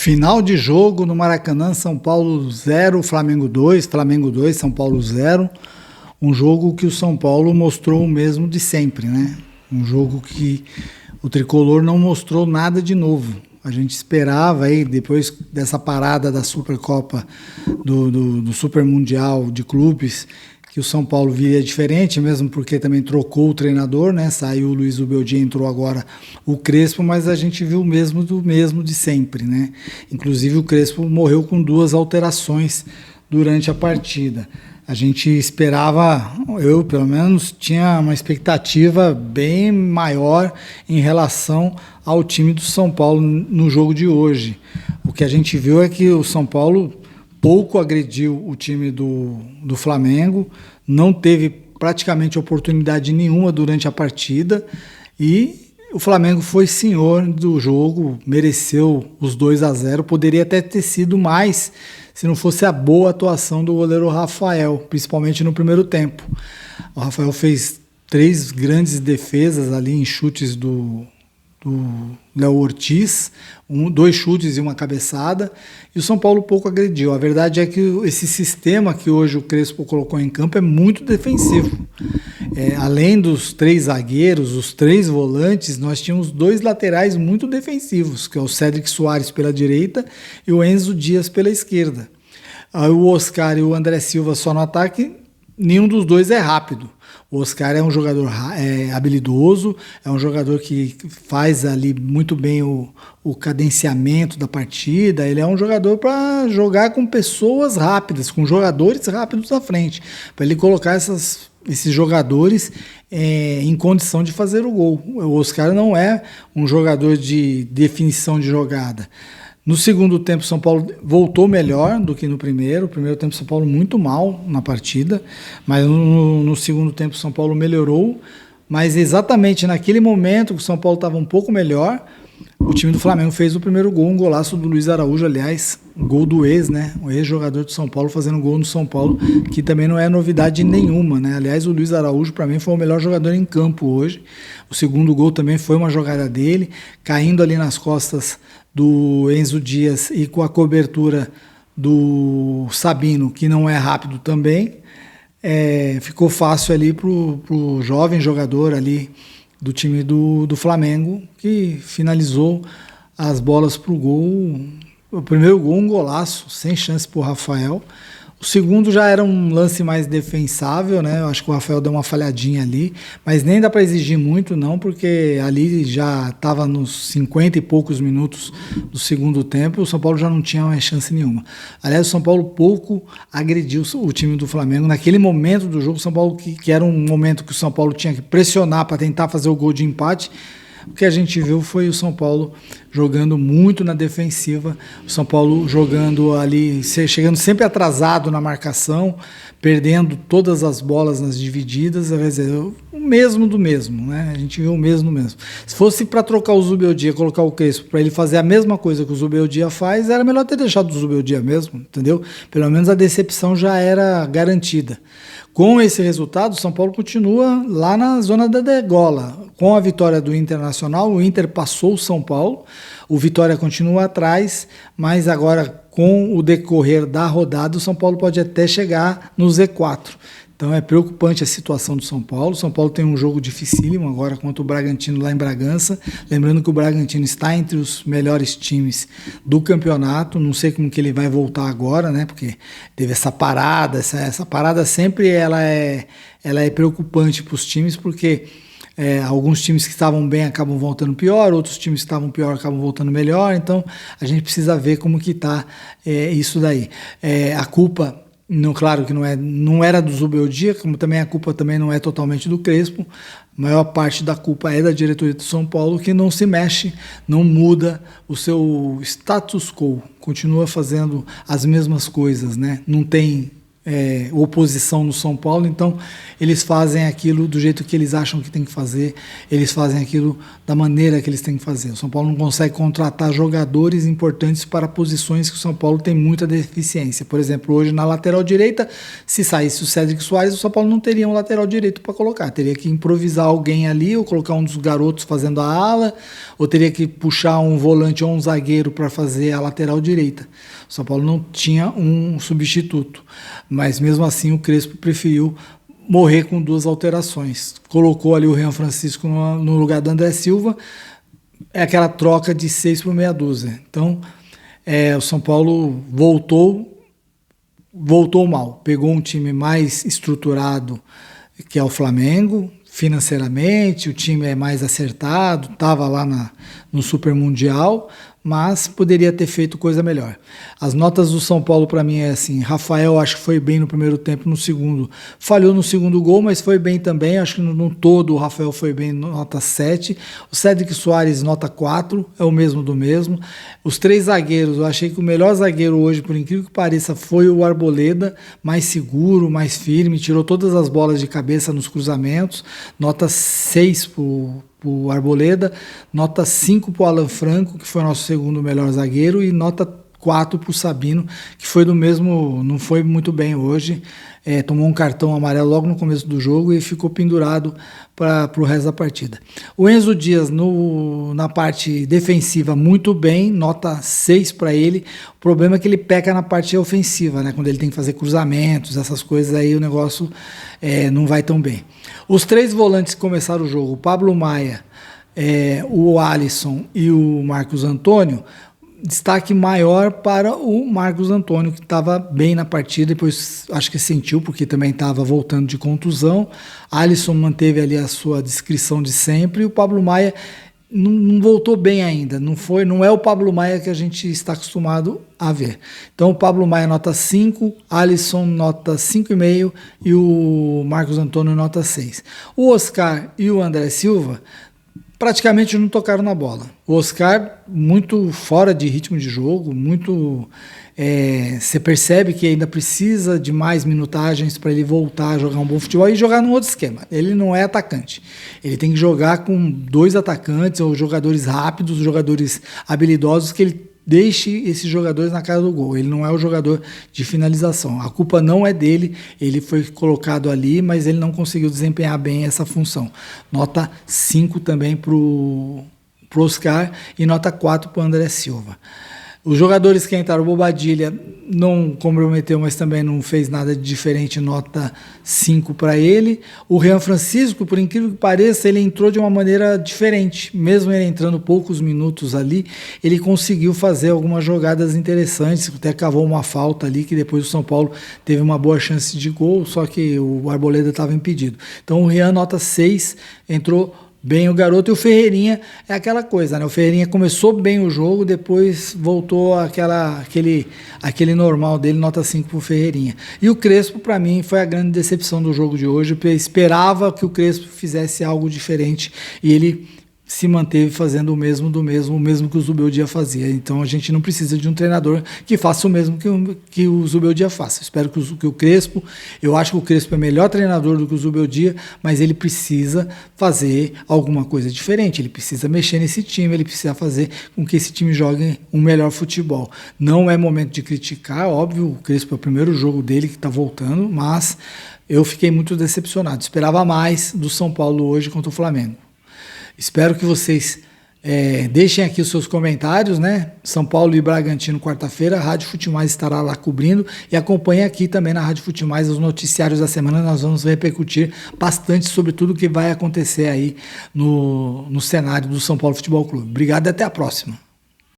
Final de jogo no Maracanã, São Paulo 0, Flamengo 2, São Paulo 0. Um jogo que o São Paulo mostrou o mesmo de sempre, né? Um jogo que o tricolor não mostrou nada de novo. A gente esperava aí, depois dessa parada da Supercopa, do Super Mundial de Clubes, que o São Paulo viria diferente, mesmo porque também trocou o treinador, né? Saiu o Luiz Ubeldia, entrou agora o Crespo, mas a gente viu o mesmo do mesmo de sempre, né? Inclusive o Crespo morreu com 2 alterações durante a partida. A gente esperava, eu pelo menos tinha uma expectativa bem maior em relação ao time do São Paulo no jogo de hoje. O que a gente viu é que o São Paulo pouco agrediu o time do Flamengo, não teve praticamente oportunidade nenhuma durante a partida e o Flamengo foi senhor do jogo, mereceu os 2-0, poderia até ter sido mais se não fosse a boa atuação do goleiro Rafael, principalmente no primeiro tempo. O Rafael fez 3 grandes defesas ali em chutes do Léo Ortiz, 2 chutes e uma cabeçada, e o São Paulo pouco agrediu. A verdade é que esse sistema que hoje o Crespo colocou em campo é muito defensivo. Além dos 3 zagueiros, os 3 volantes, nós tínhamos 2 laterais muito defensivos, que é o Cédric Soares pela direita e o Enzo Dias pela esquerda. Aí o Oscar e o André Silva só no ataque, nenhum dos 2 é rápido. O Oscar é um jogador habilidoso, é um jogador que faz ali muito bem o cadenciamento da partida, ele é um jogador para jogar com pessoas rápidas, com jogadores rápidos à frente, para ele colocar esses jogadores em condição de fazer o gol. O Oscar não é um jogador de definição de jogada. No segundo tempo, o São Paulo voltou melhor do que no primeiro. No primeiro tempo, o São Paulo muito mal na partida, mas no segundo tempo, o São Paulo melhorou. Mas exatamente naquele momento que o São Paulo estava um pouco melhor, o time do Flamengo fez o primeiro gol, um golaço do Luiz Araújo, aliás, um gol do ex, né? O ex-jogador do São Paulo fazendo gol no São Paulo, que também não é novidade nenhuma, né? Aliás, o Luiz Araújo, para mim, foi o melhor jogador em campo hoje. O segundo gol também foi uma jogada dele, caindo ali nas costas do Enzo Dias e com a cobertura do Sabino, que não é rápido também, ficou fácil ali pro jovem jogador ali do time do Flamengo, que finalizou as bolas pro gol. O primeiro gol, um golaço, sem chance pro Rafael. O segundo já era um lance mais defensável, né? Eu acho que o Rafael deu uma falhadinha ali, mas nem dá para exigir muito não, porque ali já estava nos 50 e poucos minutos do segundo tempo, o São Paulo já não tinha mais chance nenhuma. Aliás, o São Paulo pouco agrediu o time do Flamengo. Naquele momento do jogo, o São Paulo, que era um momento que o São Paulo tinha que pressionar para tentar fazer o gol de empate, o que a gente viu foi o São Paulo jogando muito na defensiva, o São Paulo jogando ali, chegando sempre atrasado na marcação, perdendo todas as bolas nas divididas, quer dizer, o mesmo do mesmo, né? A gente viu o mesmo do mesmo. Se fosse para trocar o Zubeldia, colocar o Crespo, para ele fazer a mesma coisa que o Zubeldia faz, era melhor ter deixado o Zubeldia mesmo, entendeu? Pelo menos a decepção já era garantida. Com esse resultado, o São Paulo continua lá na zona da degola. Com a vitória do Internacional, o Inter passou o São Paulo, o Vitória continua atrás, mas agora com o decorrer da rodada, o São Paulo pode até chegar no Z4. Então é preocupante a situação do São Paulo. O São Paulo tem um jogo dificílimo agora contra o Bragantino lá em Bragança. Lembrando que o Bragantino está entre os melhores times do campeonato. Não sei como que ele vai voltar agora, né? Porque teve essa parada. Essa parada sempre ela é preocupante para os times, porque alguns times que estavam bem acabam voltando pior, outros times que estavam pior acabam voltando melhor. Então a gente precisa ver como que está isso daí. A culpa... Não, claro que não era do Zubeldia, como também a culpa também não é totalmente do Crespo. A maior parte da culpa é da diretoria do São Paulo, que não se mexe, não muda o seu status quo, continua fazendo as mesmas coisas, né? Não tem oposição no São Paulo, então eles fazem aquilo do jeito que eles acham que tem que fazer, eles fazem aquilo da maneira que eles têm que fazer. O São Paulo não consegue contratar jogadores importantes para posições que o São Paulo tem muita deficiência. Por exemplo, hoje na lateral direita, se saísse o Cédric Soares, o São Paulo não teria um lateral direito para colocar, teria que improvisar alguém ali, ou colocar um dos garotos fazendo a ala, ou teria que puxar um volante ou um zagueiro para fazer a lateral direita. O São Paulo não tinha um substituto, mas mesmo assim o Crespo preferiu morrer com 2 alterações. Colocou ali o Rian Francisco no lugar do André Silva, é aquela troca de 6 por meia dúzia. Então, o São Paulo voltou mal, pegou um time mais estruturado, que é o Flamengo, financeiramente, o time é mais acertado, estava lá no Super Mundial, mas poderia ter feito coisa melhor. As notas do São Paulo para mim é assim: Rafael acho que foi bem no primeiro tempo, no segundo falhou no segundo gol, mas foi bem também, acho que no todo o Rafael foi bem, nota 7. O Cédric Soares, nota 4, é o mesmo do mesmo. Os 3 zagueiros, eu achei que o melhor zagueiro hoje, por incrível que pareça, foi o Arboleda, mais seguro, mais firme, tirou todas as bolas de cabeça nos cruzamentos, nota 6 pro Arboleda, nota 5 pro Alan Franco, que foi nosso segundo melhor zagueiro, e nota 4 pro Sabino, que foi do mesmo, não foi muito bem hoje, tomou um cartão amarelo logo no começo do jogo e ficou pendurado para o resto da partida. O Enzo Dias na parte defensiva muito bem, nota 6 para ele. O problema é que ele peca na parte ofensiva, né? Quando ele tem que fazer cruzamentos, essas coisas aí, o negócio não vai tão bem. Os 3 volantes que começaram o jogo, o Pablo Maia, o Alisson e o Marcos Antônio, destaque maior para o Marcos Antônio, que estava bem na partida, depois acho que sentiu, porque também estava voltando de contusão. Alisson manteve ali a sua descrição de sempre, e o Pablo Maia não voltou bem ainda, não é o Pablo Maia que a gente está acostumado a ver. Então o Pablo Maia nota 5, Alisson nota 5,5 e o Marcos Antônio nota 6. O Oscar e o André Silva praticamente não tocaram na bola. O Oscar muito fora de ritmo de jogo, muito você percebe que ainda precisa de mais minutagens para ele voltar a jogar um bom futebol e jogar num outro esquema. Ele não é atacante. Ele tem que jogar com 2 atacantes ou jogadores rápidos, jogadores habilidosos, que ele deixe esses jogadores na cara do gol. Ele não é o jogador de finalização. A culpa não é dele, ele foi colocado ali, mas ele não conseguiu desempenhar bem essa função. Nota 5 também para o Oscar e nota 4 para o André Silva. Os jogadores que entraram, o Bobadilha não comprometeu, mas também não fez nada de diferente, nota 5 para ele. O Rian Francisco, por incrível que pareça, ele entrou de uma maneira diferente. Mesmo ele entrando poucos minutos ali, ele conseguiu fazer algumas jogadas interessantes, até cavou uma falta ali, que depois o São Paulo teve uma boa chance de gol, só que o Arboleda estava impedido. Então o Rian, nota 6, entrou bem o garoto, e o Ferreirinha é aquela coisa, né? O Ferreirinha começou bem o jogo, depois voltou aquele normal dele, nota 5 pro Ferreirinha. E o Crespo, para mim, foi a grande decepção do jogo de hoje, porque eu esperava que o Crespo fizesse algo diferente, e ele se manteve fazendo o mesmo que o Zubeldia fazia. Então a gente não precisa de um treinador que faça o mesmo que o Zubeldia faça. Espero que o Crespo, eu acho que o Crespo é melhor treinador do que o Zubeldia, mas ele precisa fazer alguma coisa diferente, ele precisa mexer nesse time, ele precisa fazer com que esse time jogue um melhor futebol. Não é momento de criticar, óbvio, o Crespo é o primeiro jogo dele que está voltando, mas eu fiquei muito decepcionado, esperava mais do São Paulo hoje contra o Flamengo. Espero que vocês deixem aqui os seus comentários, né? São Paulo e Bragantino, quarta-feira, a Rádio Futimais estará lá cobrindo, e acompanhe aqui também na Rádio Futimais os noticiários da semana. Nós vamos repercutir bastante sobre tudo que vai acontecer aí no cenário do São Paulo Futebol Clube. Obrigado e até a próxima.